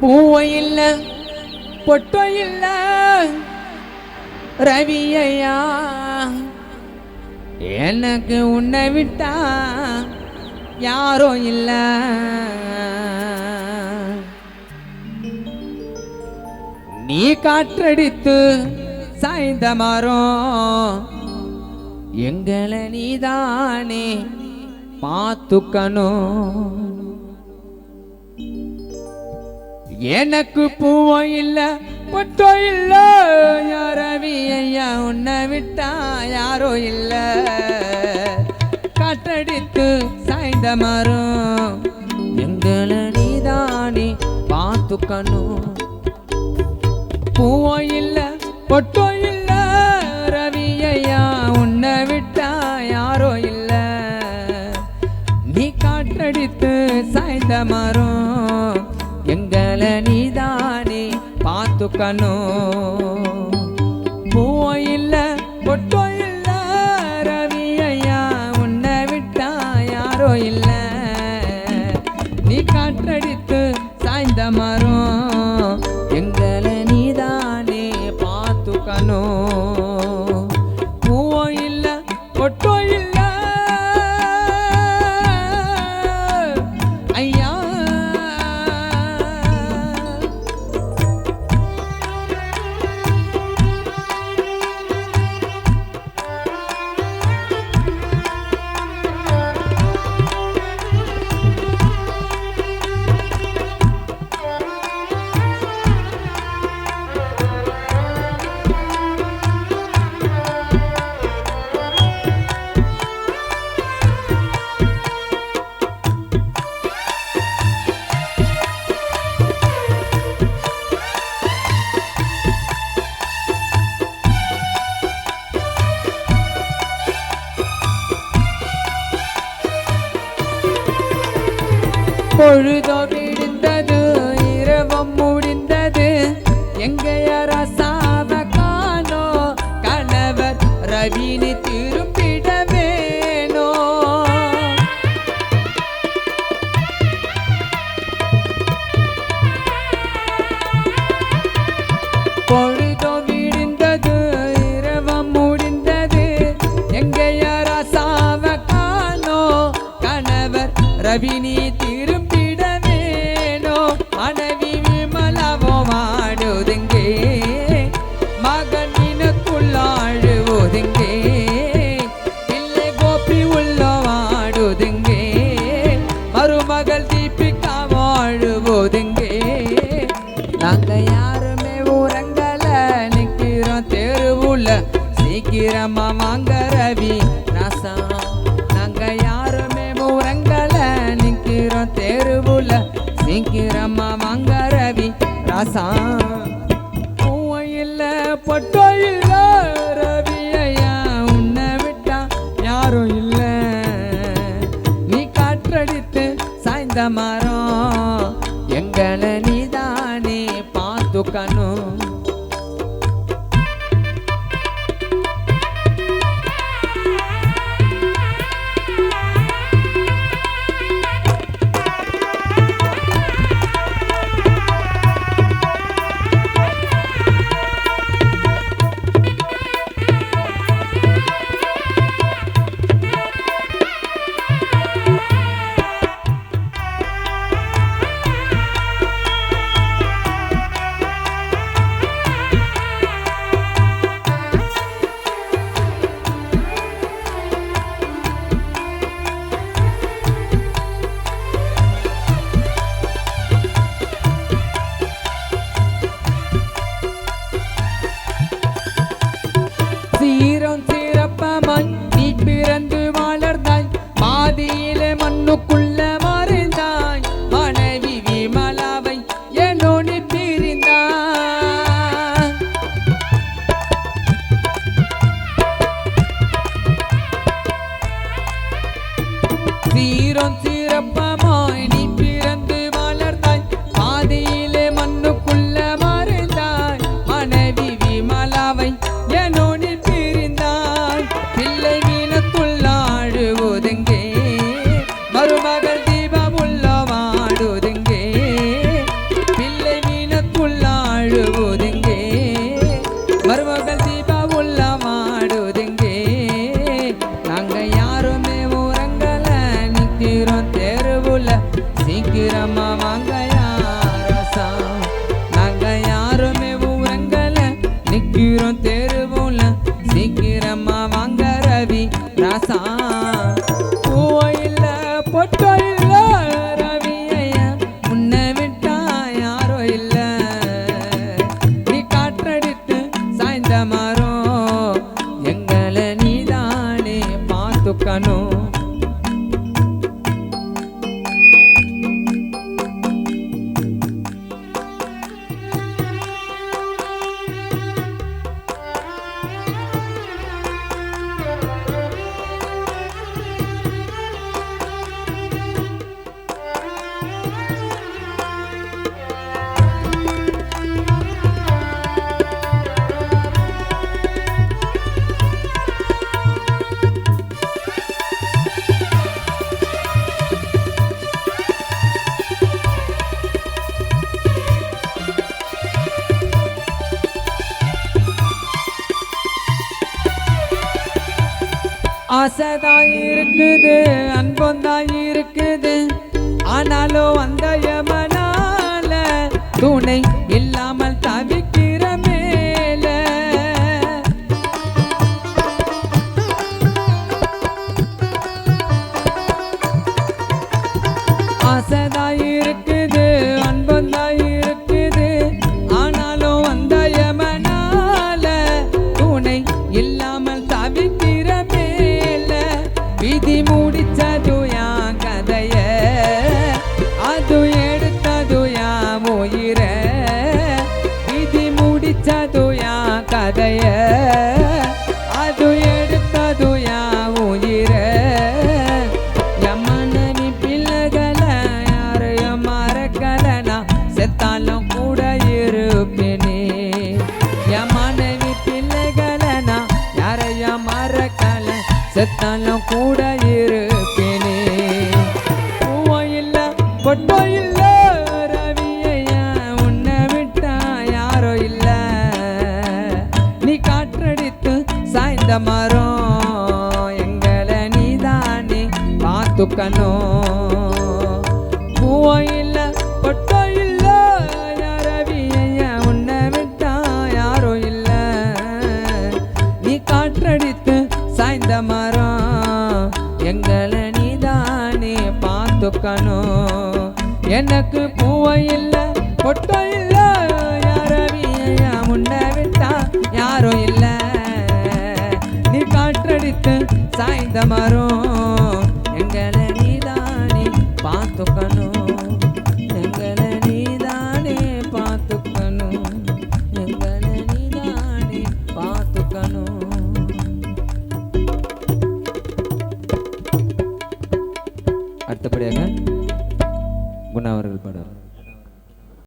பூவோ இல்ல பொட்டோ இல்ல ரவியையா, எனக்கு உன்னை விட்டா யாரோ இல்ல. நீ காற்றடித்து சாய்ந்த மரம், எங்களை நீதானே பார்த்துக்கணும். எனக்கு பூவோ இல்ல பொட்டோ இல்ல ரவி ஐயா, உன்னை விட்டா யாரோ இல்ல. காற்றடித்து சாய்ந்த மரம், எங்களை நீதானே பார்த்துக்கணும். பூவோ இல்ல பொட்டோ இல்ல ரவி ஐயா, உன்னை விட்டா யாரோ இல்ல. நீ காற்றடித்து சாய்ந்த மரம், எங்களை நீதானே பார்த்துக்கணும். பூவோ இல்ல பொட்டோ இல்ல ரவி ஐயா, உன்னை விட்டா யாரோ இல்ல. நீ காற்றடித்து சாய்ந்த மரம், எங்களை நீதானே பார்த்துக்கணும். பூவோ இல்ல பொட்டோ இல்ல ஐயா. பொழுதோ விடுந்தது, இரவம் முடிந்தது, எங்கைய ரசாவ காணோ. கணவர் ரவினி திரும்பிட வேணோ. பொழுதோ விடுந்தது, இரவம் முடிந்தது, எங்கைய ரசாவ காணோ. கணவர் ரவினி திரும்பிட வேணோ. மனைவி விமலவோ வாடுதுங்கே, மகன் நினக்குள்ளாழுவதுங்கே, பிள்ளை கோபி உள்ள வாடுதுங்கே, மருமகள் தீபிகா வாழுவதுங்கே. நாங்க யாருமே உறங்கல, நிக்கிறோம் தெருவுல, சீக்கிரமா வாங்க ரவி ராசா. நாங்க யாருமே உறங்கல, நிக்கிறோம் தெருவுல, சீக்கிரமா வாங்க ரவி ராசா. பூவோ இல்ல பொட்டோ இல்ல ரவி ஐயா, உன்னை விட்டா யாரும் இல்ல. நீ காற்றடித்து சாய்ந்த மரம், எங்களை நீதானே பார்த்துக்கணும். ஆசைதான் இருக்குது அன்பந்தான் இருக்குது ஆனாலும் அந்த யமனால துணை இல்லாமல் தவிக்கிற மேல ஆசைதான் இருக்குது அன்பந்தான் இருக்குது ஆனாலும் அந்த யமனால துணை இல்லாமல் தவிக்கிற மேல விதி முடிச்சது யான் கதைய அது எடுத்தது யான் உயிர விதி முடிச்சது யான் கதைய அது எடுத்தது யான் உயிர என் மனைவி பிள்ளைகளை யாரையும் மறக்கலனா செத்தாலும் கூட இருப்பேனே என் மனைவி பிள்ளைகளை நான் யாரையும் மறக்கல செத்தாலும் கூட இருப்பேனே பூவோ இல்ல பொட்டோ இல்ல ரவியையா உன்னை விட்டா யாரோ இல்ல நீ காற்றடித்து சாய்ந்த மரம் எங்களை நீதானே பார்த்துக்கணும் பூவோ இல்ல பொட்டோ இல்ல ரவியையா உன்னை விட்டா யாரோ இல்ல நீ காற்றடித்து சாய்ந்த மரம் எங்களை நீதானே பார்த்துக்கணும் எனக்கு பூவோ இல்ல பொட்டோ இல்ல யாரவியா முன்ன விட்டா யாரும் இல்ல நீ காற்றடித்து சாய்ந்த மரம்